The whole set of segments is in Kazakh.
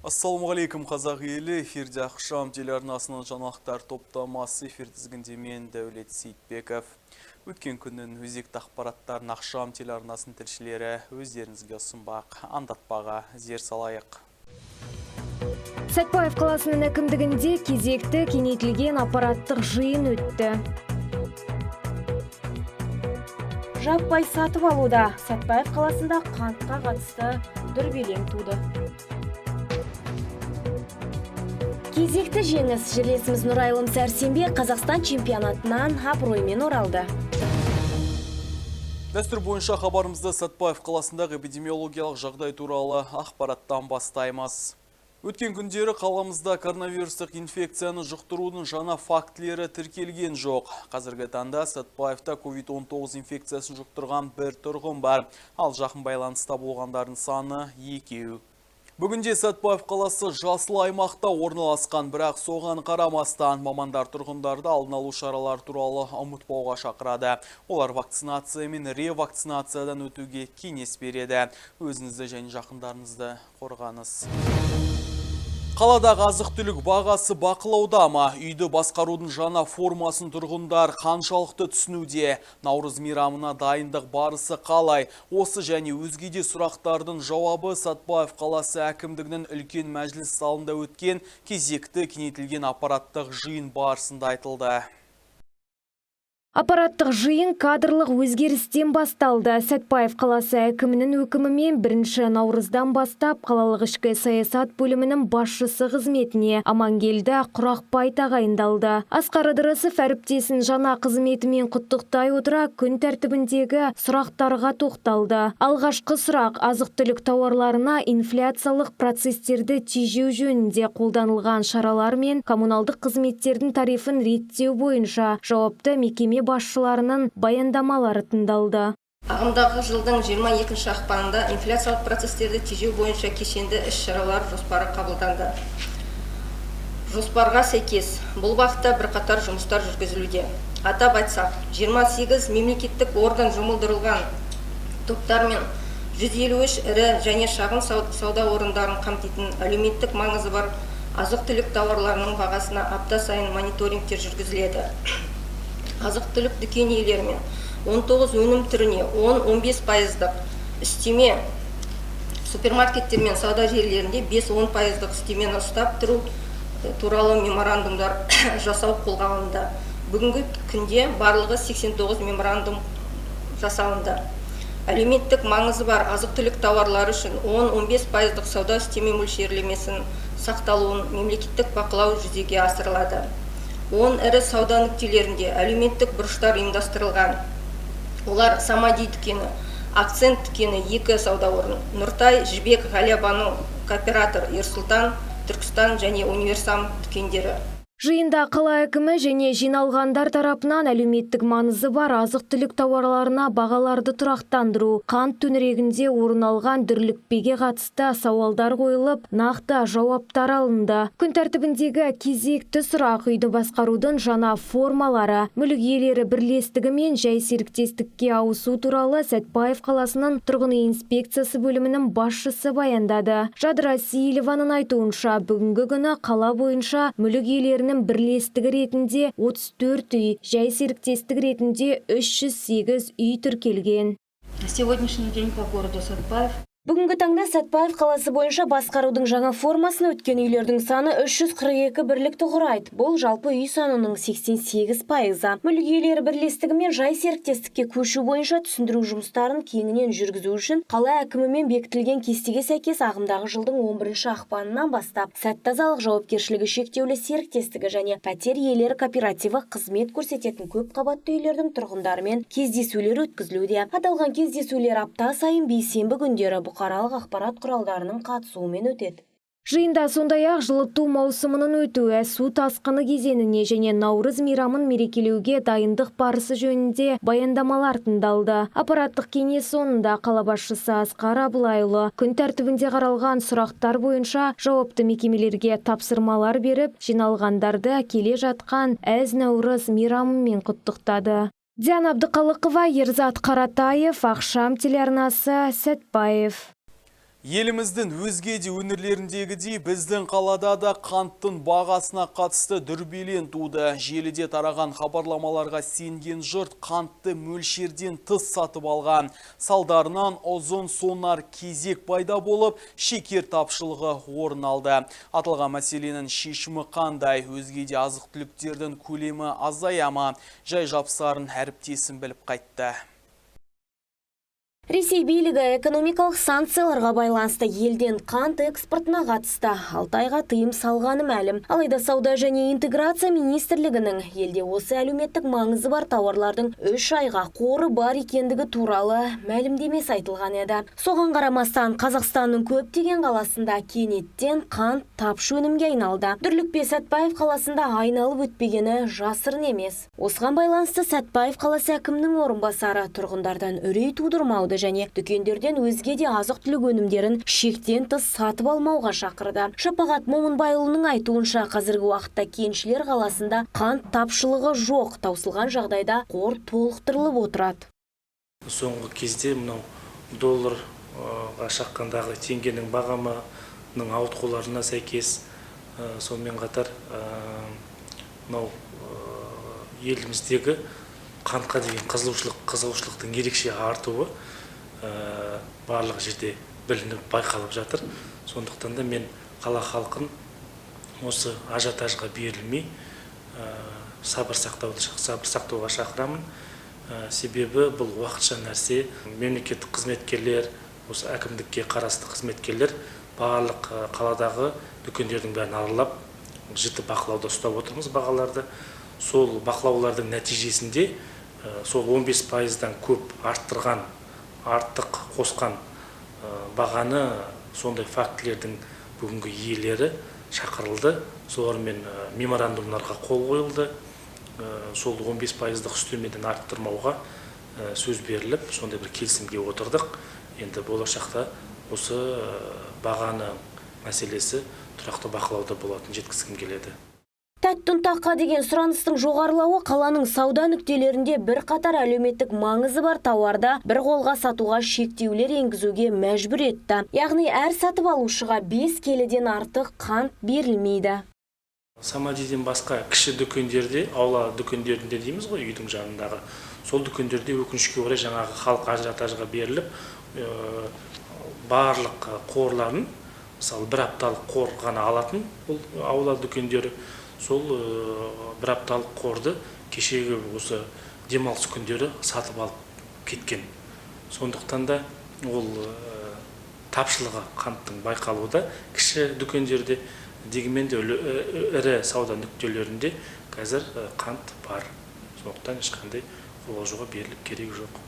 Ассалаумағалейкум қазақ елі, эфирде Ақшам телеарнасының жаңалықтар топтамасы эфир тізгінде мен Дәулет Сейтбеков. Өткен күннің өзекті ақпараттарын Ақшам телеарнасының тілшілері өздеріңізге ұсынбақ, андатпаға зер салайық. Сәтпаев қаласының әкімдігінде кезекті кеңейтілген аппараттық жиын өтті. Жаппай сатып алуда Сәтпаев қаласында қантқа қатысты дүрбелең туды. Кезекті жеңіс жерлесіміз Нұрайлым Сәрсенбе Қазақстан чемпионатынан абыроймен оралды. Дәстүр бойынша хабарымызды Сәтпаев қаласындағы эпидемиологиялық жағдай туралы ақпараттан бастаймыз. Өткен күндері қаламызда коронавирустық инфекцияны жұқтырудың жаңа фактілері тіркелген жоқ. Қазіргі таңда Сәтпаевта COVID-19 инфекциясын жұқтырған бір тұрғын бар, ал жақын байланыста болғандардың саны 2. Бүгінде Сәтпаев қаласы жасыл аймақта орналасқан, бірақ соған қарамастан мамандар тұрғындарды алдын алу шаралар туралы ұмытпауға шақырады. Олар вакцинация мен ревакцинациядан өтуге кеңес береді. Өзіңізді және жақындарыңызды қорғаңыз. Қаладағы азық-түлік бағасы бақылауда ма? Үйді басқарудың жаңа формасын тұрғындар қаншалықты түсінуде? Наурыз мейрамына дайындық барысы қалай? Осы және өзгеде сұрақтардың жауабы Сәтпаев қаласы әкімдігінің үлкен мәжіліс залында өткен кезекті кеңейтілген аппараттық жиын барысында айтылды. Аппараттық жиын кадрлық өзгерістен басталды. Сәтпаев қаласы әкімінің өкімімен 1 наурыздан бастап қалалық ішкі саясат бөлімінің басшысы қызметіне Амангелді Құрақбай тағайындалды. Асқар Ыдырысов әріптесін жаңа қызметімен құттықтай отыра күн тәртібіндегі сұрақтарға тоқталды. Алғашқы сұрақ азық-түлік тауарларына инфляциялық процестерді тежеу жөнінде қолданылған шаралар мен коммуналдық қызметтердің тарифін реттеу бойынша жауапты мекеме басшыларының баяндамалары тыңдалды. Ағымдағы жылдың 22 ақпанында инфляциялық процестерді тежеу бойынша кешенді іс-шаралар жоспары қабылданды. Жоспарға сәйкес бұл бағытта бірқатар жұмыстар жүргізілуде. Атап айтсақ, 28 мемлекеттік орган жұмылдырылған топтар мен 153 ірі және шағын сауда орындарын қамтитын әлеуметтік маңызы бар азық-түлік тауарларының бағасына апта сайын мониторингтер жүргізіледі. Азық-түлік дүкен иелерімен 19 өнім түріне 10-15% үстеме, супермаркеттер мен сауда жерлерінде 5-10% үстемені ұстап тұру туралы меморандумдар жасау қолға алынды. Бүгінгі күнде барлығы 89 меморандум жасалынды. Әлеуметтік маңызы бар азық-түлік тауарлары үшін 10-15% сауда үстеме мөлшерлемесін сақталуын мемлекеттік бақылау жүзеге асырылады. 10 ірі сауда нүктелерінде әлеуметтік бұрыштар ұйымдастырылған. Олар Самади дүкені, Акцент дүкені 2 сауда орны, Нұртай, Жібек, Ғалия-Бану, Кооператор, Ерсұлтан, Түркістан және Универсам дүкендері. Жиында қала әкімі және жиналғандар тарапынан әлеуметтік маңызы бар азық-түлік тауарларына бағаларды тұрақтандыру, қант төңірегінде орын алған дүрлікпеге қатысты сауалдар қойылып, нақты жауаптар алынды. Күн тәртібіндегі кезекті сұрақ үйді басқарудың жаңа формалары, мүлік иелері бірлестігі мен жай серіктестікке ауысу туралы Сәтпаев қаласының тұрғын үй инспекциясы бөлімінің басшысы баяндады. Жадыра Сейілованың айтуынша, бүгінгі күні қала бойынша мүлік иелерінің бірлестігі ретінде 34 үй, жай серіктестік ретінде 308 үй тіркелген. Сегодняшний день по городу Сәтпаев. Бүгінгі таңда Сәтпаев қаласы бойынша басқарудың жаңа формасын өткен үйлердің саны 342 бірлікті құрайды. Бұл жалпы үй санының 88%. Мүлік иелері бірлестігі мен жай серіктестікке көшу бойынша түсіндіру жұмыстарын кеңінен жүргізу үшін қала әкімімен бекітілген кестеге сәйкес ағымдағы жылдың 11 ақпанынан бастап Сәттазалық жауапкершілігі шектеулі серіктестігі және пәтер иелері кооперативі қызмет көрсететін көп қабатты үйлердің тұрғындарымен кездесулер өткізілуде. Аталған кездесулер апта сайын бейсенбі күндері бұқаралық ақпарат құралдарының қатысуымен өтеді. Жиында сондай-ақ жылыту маусымының өтуі, су тасқыны кезеңіне және наурыз мейрамын мерекелеуге дайындық барысы жөнінде баяндамалар тыңдалды. Аппараттық кеңес соңында қала басшысы Асқар Абылайұлы күн тәртібінде қаралған сұрақтар бойынша жауапты мекемелерге тапсырмалар беріп, жиналғандарды келе жатқан әз наурыз мейрамымен құттықтады. Диана Абдықалықова, Ерзат Қаратаев, Ақшам телеарнасы, Сәтпаев. Еліміздің өзге де өңірлеріндегідей біздің қалада да қанттың бағасына қатысты дүрбелең туды. Желіде тараған хабарламаларға сенген жұрт қантты мөлшерден тыс сатып алған. Салдарынан ұзын сонар кезек пайда болып, шекер тапшылығы орын алды. Аталған мәселенің шешімі қандай? Өзге де азық-түліктердің көлемі азая ма? Жай жапсарын әріптесім біліп қайтты. Ресей билігі экономикалық санкцияларға байланысты елден қант экспортына қатысты 6 айға тыйым салғаны мәлім. Алайда сауда және интеграция министрлігінің елде осы әлеуметтік маңызы бар тауарлардың 3 айға қоры бар екендігі туралы мәлімдемесі айтылған еді. Соған қарамастан Қазақстанның көптеген қаласында кенеттен қант тапшы өнімге айналды. Дүрлікпе Сәтпаев қаласында айналып өтпегені жасырын емес. Осыған байланысты Сәтпаев қаласы әкімінің орынбасары тұрғындардан үрей тудырмауды және дүкендерден өзге де азық-түлік өнімдерін шектен тыс сатып алмауға шақырды. Шапағат Момынбайұлының айтуынша қазіргі уақытта Кеншілер қаласында қант тапшылығы жоқ, таусылған жағдайда қор толықтырылып отырады. Соңғы кезде мынау долларға шаққандағы теңгенің бағамының ауытқуларына сәйкес, сонымен қатар мынау еліміздегі қантқа деген қызығушылықтың ерекше артуы барлық жерде білініп байқалып жатыр. Сондықтан да мен қала халқын осы ажиотажға берілмей сабыр сақтауға шақырамын. Себебі бұл уақытша нәрсе. Мемлекеттік қызметкерлер, осы әкімдікке қарасты қызметкерлер барлық қаладағы дүкендердің бәрін аралап, жіті бақылауда ұстап отырмыз бағаларды. Сол бақылаулардың нәтижесінде сол 15%-дан көп артық қосқан бағаны сондай фактілердің бүгінгі иелері шақырылды. Солармен меморандумдарға қол қойылды. Сол 15%-дық үстемеден арттырмауға сөз беріліп, сондай бір келісімге отырдық. Енді болашақта осы бағаны мәселесі тұрақты бақылауда болатынын жеткізгім келеді. Тәтті ұнтаққа деген сұраныстың жоғарылауы қаланың сауда нүктелерінде бір қатар әлеуметтік маңызы бар тауарда бір қолға сатуға шектеулер енгізуге мәжбүр етті. Яғни әр сатып алушыға 5 келіден артық қант берілмейді. Самадиден басқа кіші дүкендерде, аула дүкендерінде дейміз ғой, үйдің жанындағы, сол дүкендерде өкінішке орай жаңағы халық ажиотажға беріліп, барлық қорларын, мысалы бір апталық қор ғана алатын бұл аула дүкендері, сол бір апталық қорды кешегі осы демалыс күндері сатып алып кеткен. Сондықтан да ол тапшылығы қанттың байқалуда кіші дүкендерде, дегенмен де ірі сауда нүктелерінде қазір қант бар. Сондықтан ешқандай қобалжуға беріліп керек жоқ.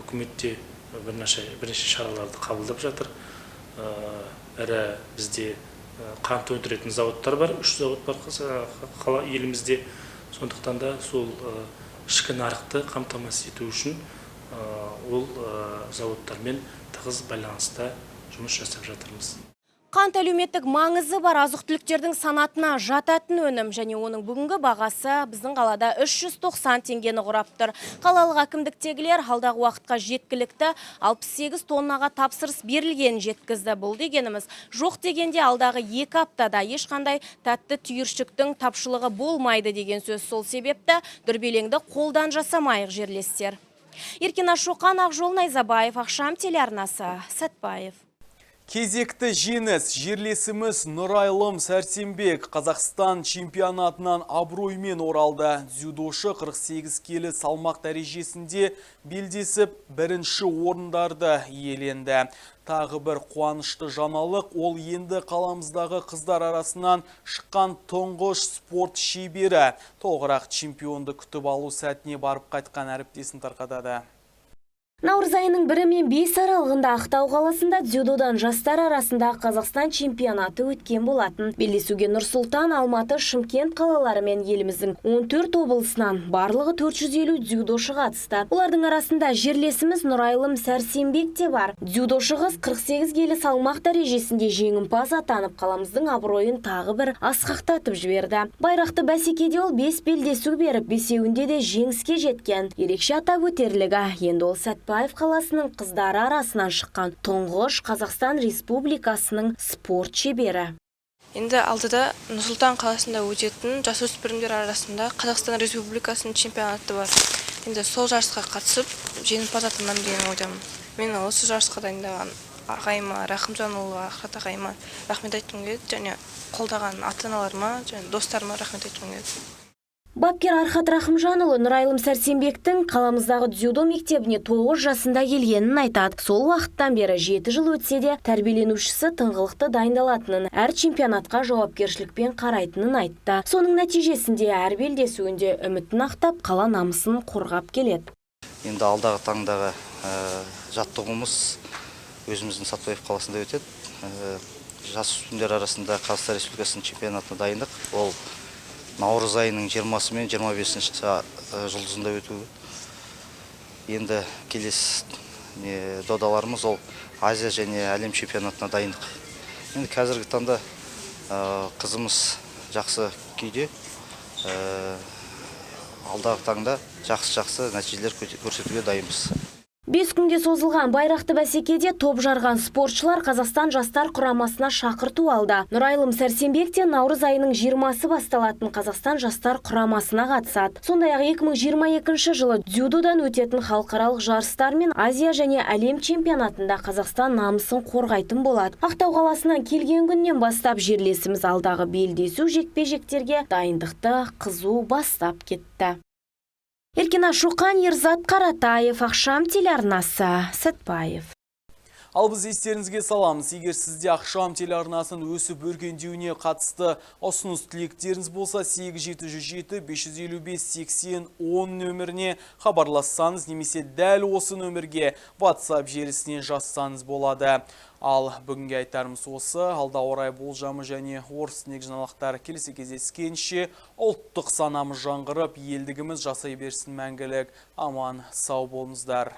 Үкіметте бірнеше шараларды қабылдап жатыр. Ірі бізде қант өндіретін зауыттар бар, 3 зауыт бар қала елімізде. Сондықтан да сол ішкі нарықты қамтамасыз ету үшін ол зауыттармен тығыз байланыста жұмыс жасап жатырмыз. Қант әлеуметтік маңызы бар азық-түліктердің санатына жататын өнім және оның бүгінгі бағасы біздің қалада 390 теңгені құрап тұр. Қалалық әкімдіктегілер алдағы уақытқа жеткілікті 68 тоннаға тапсырыс берілген жеткізді. Бұл дегеніміз жоқ дегенде алдағы 2 аптада ешқандай тәтті түйіршіктің тапшылығы болмайды деген сөз. Сол себепті дүрбелеңді қолдан жасамайық жерлестер. Еркен Ашоқан, Ақжол Найзабаев, Ақшам телеарнасы, Сәтпаев. Кезекті жеңіс жерлесіміз Нұрайлым Сәрсенбек Қазақстан чемпионатынан абыроймен оралды. Дзюдошы 48 келі салмақ дәрежесінде белдесіп, бірінші орындарды иеленді. Тағы бір қуанышты жаңалық, ол енді қаламыздағы қыздар арасынан шыққан тұңғыш спорт шебері. Толығырақ чемпионды күтіп алу сәтіне барып қайтқан әріптесін тарқатады. Наурыз айының 1 мен 5 аралығында Ақтау қаласында дзюдодан жастар арасында Қазақстан чемпионаты өткен болатын. Белдесуге Нұр-Сұлтан, Алматы, Шымкент қалалары мен еліміздің 14 облысынан барлығы 450 дзюдошы қатысты. Олардың арасында жерлесіміз Нұрайлым Сәрсенбек те бар. Дзюдошы қыз 48 келі салмақ дәрежесінде жеңімпаз атанып, қаламыздың абыройын тағы бір асқақтатып жіберді. Байрақты бәсекеде ол 5 белдесу беріп, 5-еуінде де жеңіске жеткен. Ерекше атап өтерлігі енді ол сәт Сәтпаев қаласының қыздары арасынан шыққан тұңғыш Қазақстан Республикасының спорт шебері. Енді алдыда Нұрсұлтан қаласында өтетін жасөспірімдер арасында Қазақстан Республикасының чемпионаты бар. Енді сол жарысқа қатысып, жеңімпаз атанамын деген ойдамын. Мен осы жарысқа дайындаған ағайыма, Рахымжанұлы Ақырат ағайыма рахмет айтқым келеді, және қолдаған ата-аналарыма, және достарыма рахмет айтқым келеді. Бапкер Архат Рахымжанұлы Нұрайлым Сәрсенбектің қаламыздағы дзюдо мектебіне 9 жасында келгенін айтады. Сол уақыттан бері 7 жыл өтсе де тәрбиеленушісі тыңғылықты дайындалатынын, әр чемпионатқа жауапкершілікпен қарайтынын айтты. Соның нәтижесінде әр белдесуінде үмітін ақтап, қала намысын қорғап келеді. Енді алдағы таңдағы жаттығуымыз өзіміздің Сәтпаев қаласында өтеді. Жасөспірімдер арасында Қазақстан Республикасының чемпионатына дайындық. Ол наурыз айының 20 мен 25 жұлдызында өтуі. Енді келесі додаларымыз ол Азия және әлем чемпионатына дайындық. Енді қазіргі таңда қызымыз жақсы күйде. Алдағы таңда жақсы нәтижелер көрсетуге дайынбыз. 5 күнге созылған байрақты бәсекеде топ жарған спортшылар Қазақстан жастар құрамасына шақырту алды. Нұрайлым Сәрсенбекте наурыз айының 20-сы басталатын Қазақстан жастар құрамасына қатысады. Сондай-ақ 2022 жылы дзюдодан өтетін халықаралық жарыстар мен Азия және әлем чемпионатында Қазақстан намысын қорғайтын болады. Ақтау қаласынан келген күннен бастап жерлесіміз алдағы белдесу жекпе-жектерге дайындықты қызу бастап кетті. Еркина Шоқан, Ерзат Қаратаев, Ақшам телеарнасы, Сәтпаев. Ал біз естеріңізге саламыз, егер сізде Ақшам телеарнасын өсіп өркендеуіне қатысты ұсыныс тілектеріңіз болса, 8707-555-80-10 нөміріне хабарлассаңыз, немесе дәл осы нөмірге WhatsApp желісіне жазсаңыз болады. Ал бүгінге айтарымыз осы, алда орай болжамы және орыс тіліндегі жаңалықтар келесі кездескенше ұлттық санамыз жаңғырып, елдігіміз жасай берсін мәңгілік. Аман, сау болыңыздар.